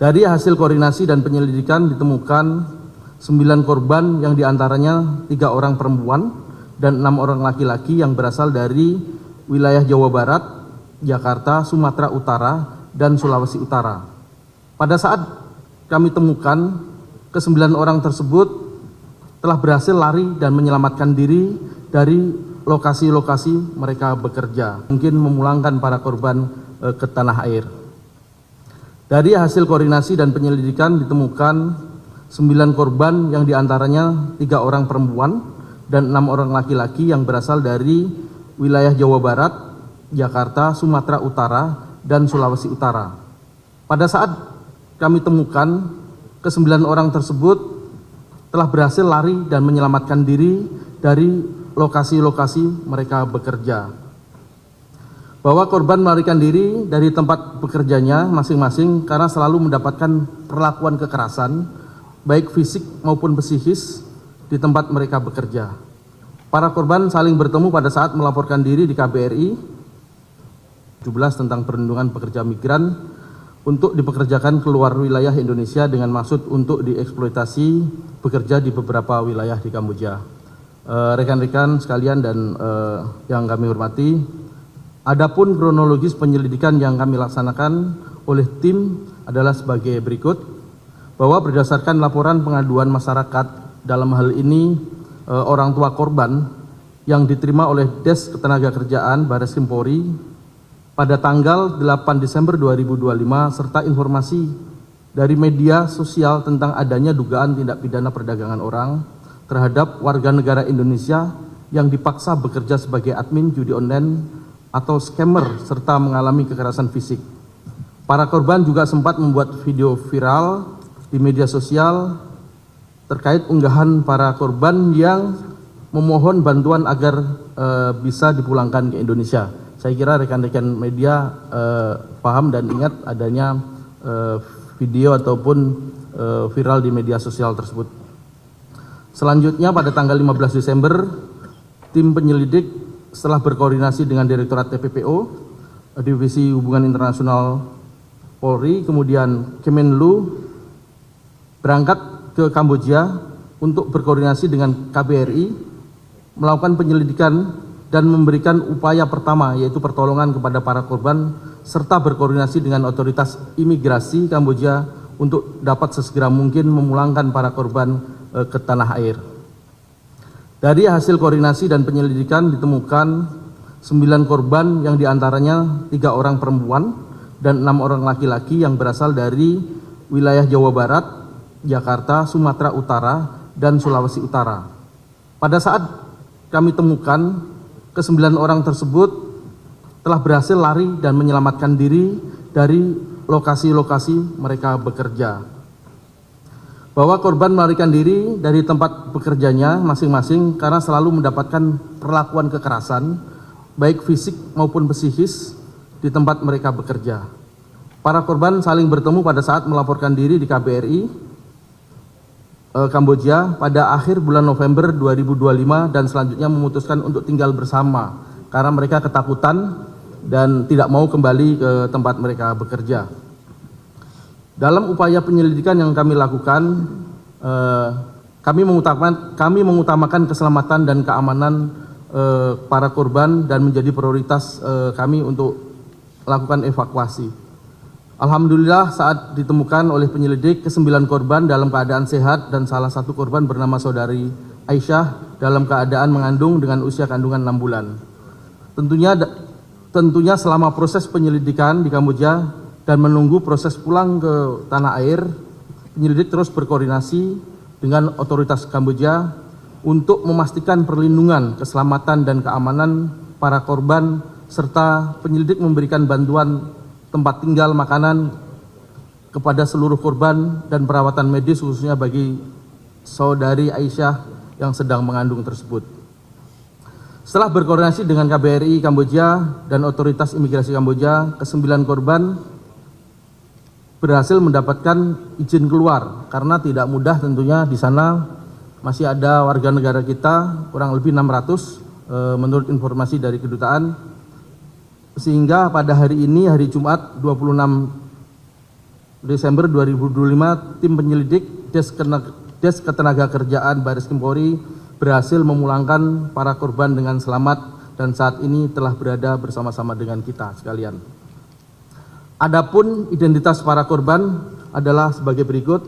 Dari hasil koordinasi dan penyelidikan ditemukan 9 korban yang diantaranya 3 orang perempuan dan 6 orang laki-laki yang berasal dari wilayah Jawa Barat, Jakarta, Sumatera Utara, dan Sulawesi Utara. Pada saat kami temukan, ke-9 orang tersebut telah berhasil lari dan menyelamatkan diri dari lokasi-lokasi mereka bekerja, mungkin memulangkan para korban ke tanah air. Dari hasil koordinasi dan penyelidikan ditemukan 9 korban yang diantaranya 3 orang perempuan dan 6 orang laki-laki yang berasal dari wilayah Jawa Barat, Jakarta, Sumatera Utara, dan Sulawesi Utara. Pada saat kami temukan, ke-9 orang tersebut telah berhasil lari dan menyelamatkan diri dari lokasi-lokasi mereka bekerja. Bahwa korban melarikan diri dari tempat bekerjanya masing-masing karena selalu mendapatkan perlakuan kekerasan, baik fisik maupun psikis, di tempat mereka bekerja. Para korban saling bertemu pada saat melaporkan diri di KBRI 17 tentang perlindungan pekerja migran untuk dipekerjakan keluar wilayah Indonesia dengan maksud untuk dieksploitasi bekerja di beberapa wilayah di Kamboja. Rekan-rekan sekalian dan yang kami hormati, adapun kronologis penyelidikan yang kami laksanakan oleh tim adalah sebagai berikut, bahwa berdasarkan laporan pengaduan masyarakat, dalam hal ini orang tua korban yang diterima oleh Des Ketenagakerjaan Barreskrim Polri pada tanggal 8 Desember 2025 serta informasi dari media sosial tentang adanya dugaan tindak pidana perdagangan orang terhadap warga negara Indonesia yang dipaksa bekerja sebagai admin judi online atau scammer serta mengalami kekerasan fisik. Para korban juga sempat membuat video viral di media sosial terkait unggahan para korban yang memohon bantuan agar bisa dipulangkan ke Indonesia. Saya kira rekan-rekan media paham dan ingat adanya video ataupun viral di media sosial tersebut. Selanjutnya pada tanggal 15 Desember, tim penyelidik setelah berkoordinasi dengan Direktorat TPPO, Divisi Hubungan Internasional Polri, kemudian Kemenlu, berangkat ke Kamboja untuk berkoordinasi dengan KBRI, melakukan penyelidikan dan memberikan upaya pertama, yaitu pertolongan kepada para korban, serta berkoordinasi dengan otoritas imigrasi Kamboja untuk dapat sesegera mungkin memulangkan para korban ke tanah air. Dari hasil koordinasi dan penyelidikan ditemukan 9 korban yang diantaranya 3 orang perempuan dan 6 orang laki-laki yang berasal dari wilayah Jawa Barat, Jakarta, Sumatera Utara, dan Sulawesi Utara. Pada saat kami temukan, ke-9 orang tersebut telah berhasil lari dan menyelamatkan diri dari lokasi-lokasi mereka bekerja. Bahwa korban melarikan diri dari tempat bekerjanya masing-masing karena selalu mendapatkan perlakuan kekerasan, baik fisik maupun psikis, di tempat mereka bekerja. Para korban saling bertemu pada saat melaporkan diri di KBRI Kamboja pada akhir bulan November 2025 dan selanjutnya memutuskan untuk tinggal bersama karena mereka ketakutan dan tidak mau kembali ke tempat mereka bekerja. Dalam upaya penyelidikan yang kami lakukan, kami mengutamakan keselamatan dan keamanan para korban dan menjadi prioritas kami untuk lakukan evakuasi. Alhamdulillah saat ditemukan oleh penyelidik ke-9 korban dalam keadaan sehat dan salah satu korban bernama saudari Aisyah dalam keadaan mengandung dengan usia kandungan 6 bulan. Tentunya selama proses penyelidikan di Kamboja dan menunggu proses pulang ke tanah air, penyelidik terus berkoordinasi dengan otoritas Kamboja untuk memastikan perlindungan, keselamatan dan keamanan para korban serta penyelidik memberikan bantuan tempat tinggal, makanan kepada seluruh korban dan perawatan medis khususnya bagi saudari Aisyah yang sedang mengandung tersebut. Setelah berkoordinasi dengan KBRI Kamboja dan otoritas imigrasi Kamboja, ke-9 korban berhasil mendapatkan izin keluar karena tidak mudah tentunya di sana masih ada warga negara kita kurang lebih 600 menurut informasi dari kedutaan. Sehingga pada hari ini, hari Jumat 26 Desember 2025, tim penyelidik Des Ketenagakerjaan Baris Krim Polri berhasil memulangkan para korban dengan selamat dan saat ini telah berada bersama-sama dengan kita sekalian. Adapun identitas para korban adalah sebagai berikut.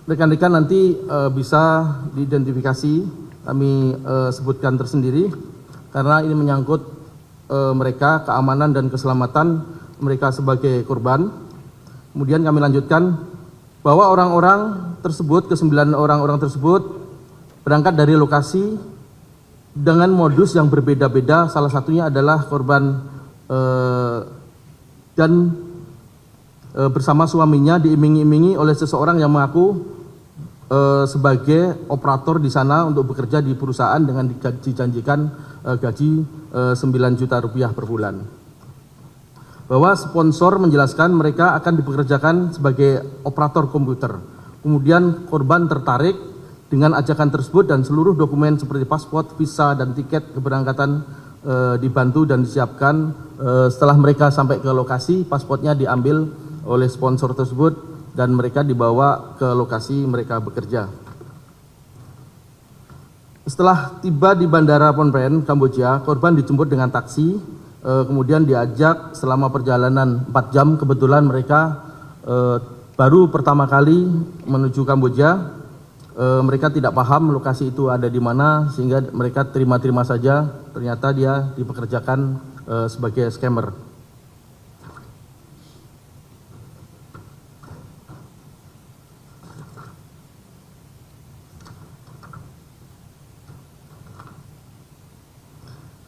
Rekan-rekan nanti bisa diidentifikasi, kami sebutkan tersendiri karena ini menyangkut mereka, keamanan dan keselamatan mereka sebagai korban. Kemudian kami lanjutkan bahwa orang-orang tersebut, ke-9 orang tersebut berangkat dari lokasi dengan modus yang berbeda-beda. Salah satunya adalah korban dan bersama suaminya diiming-imingi oleh seseorang yang mengaku sebagai operator di sana untuk bekerja di perusahaan dengan dijanjikan gaji 9 juta rupiah per bulan. Bahwa sponsor menjelaskan mereka akan dipekerjakan sebagai operator komputer. Kemudian korban tertarik dengan ajakan tersebut dan seluruh dokumen seperti paspor, visa, dan tiket keberangkatan dibantu dan disiapkan. Setelah mereka sampai ke lokasi, paspornya diambil oleh sponsor tersebut dan mereka dibawa ke lokasi mereka bekerja. Setelah tiba di Bandara Phnom Penh, Kamboja, korban dijemput dengan taksi, kemudian diajak selama perjalanan 4 jam. Kebetulan mereka baru pertama kali menuju Kamboja. Mereka tidak paham lokasi itu ada di mana sehingga mereka terima-terima saja. Ternyata dia dipekerjakan sebagai scammer.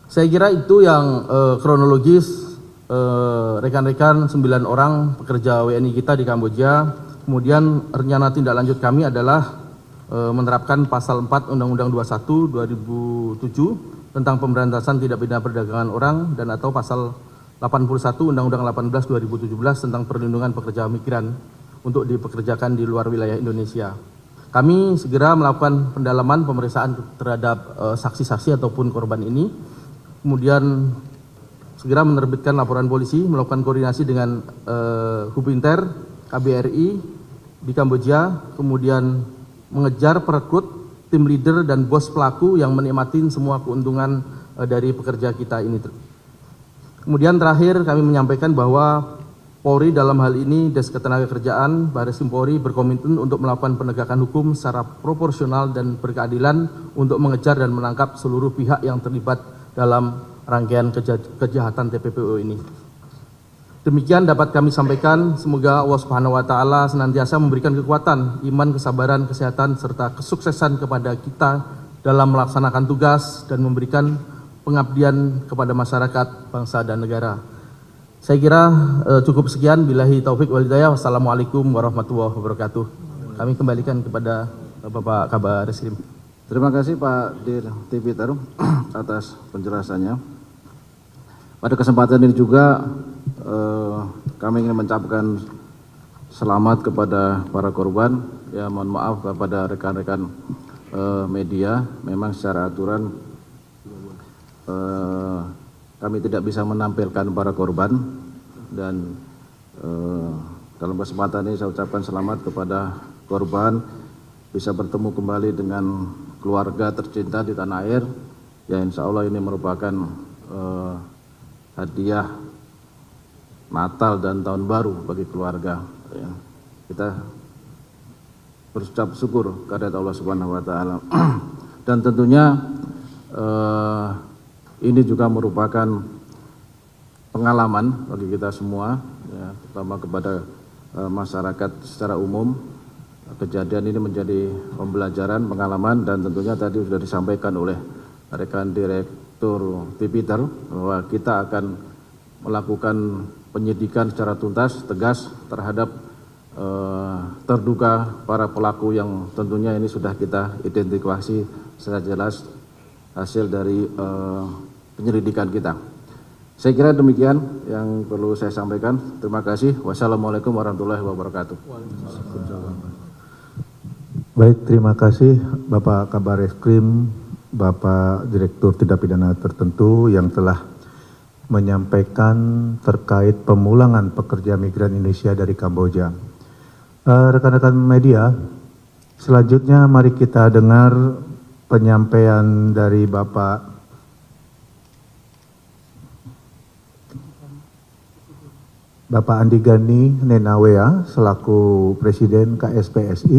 Saya kira itu yang kronologis rekan-rekan 9 orang pekerja WNI kita di Kamboja. Kemudian rencana tindak lanjut kami adalah menerapkan pasal 4 Undang-Undang 21 2007 tentang pemberantasan tindak pidana perdagangan orang dan atau pasal 81 Undang-Undang 18 2017 tentang perlindungan pekerja migran untuk dipekerjakan di luar wilayah Indonesia. Kami segera melakukan pendalaman pemeriksaan terhadap saksi-saksi ataupun korban ini. Kemudian segera menerbitkan laporan polisi, melakukan koordinasi dengan Hubinter, KBRI di Kamboja, kemudian mengejar perekrut, tim leader dan bos pelaku yang menikmati semua keuntungan dari pekerja kita ini. Kemudian terakhir kami menyampaikan bahwa Polri dalam hal ini Des Ketenagakerjaan Baris Krim Polri berkomitmen untuk melakukan penegakan hukum secara proporsional dan berkeadilan untuk mengejar dan menangkap seluruh pihak yang terlibat dalam rangkaian kejahatan TPPO ini. Demikian dapat kami sampaikan. Semoga Allah Subhanahu wa taala senantiasa memberikan kekuatan, iman, kesabaran, kesehatan serta kesuksesan kepada kita dalam melaksanakan tugas dan memberikan pengabdian kepada masyarakat, bangsa dan negara. Saya kira cukup sekian. Billahi taufik wal hidayah. Wassalamualaikum warahmatullahi wabarakatuh. Kami kembalikan kepada Bapak Kabar Reskrim. Terima kasih Pak Dir Tipiter atas penjelasannya. Pada kesempatan ini juga kami ingin mengucapkan selamat kepada para korban. Ya, mohon maaf kepada rekan-rekan media. Memang secara aturan kami tidak bisa menampilkan para korban dan dalam kesempatan ini saya ucapkan selamat kepada korban bisa bertemu kembali dengan keluarga tercinta di tanah air. Ya, insya Allah ini merupakan hadiah Natal dan Tahun Baru bagi keluarga. Ya, kita berucap syukur kepada Allah Subhanahu wa taala. Dan tentunya ini juga merupakan pengalaman bagi kita semua, ya, terutama kepada masyarakat secara umum. Kejadian ini menjadi pembelajaran, pengalaman, dan tentunya tadi sudah disampaikan oleh rekan Direktur Tipiter bahwa kita akan melakukan penyidikan secara tuntas, tegas terhadap terduga para pelaku yang tentunya ini sudah kita identifikasi secara jelas hasil dari penyelidikan kita. Saya kira demikian yang perlu saya sampaikan. Terima kasih. Wassalamualaikum warahmatullahi wabarakatuh. Baik, terima kasih Bapak Kabar Reskrim, Bapak Direktur Tindak Pidana Tertentu yang telah menyampaikan terkait pemulangan pekerja migran Indonesia dari Kamboja. Rekan-rekan media, selanjutnya mari kita dengar penyampaian dari Bapak Andi Gani Nenawea selaku Presiden KSPSI.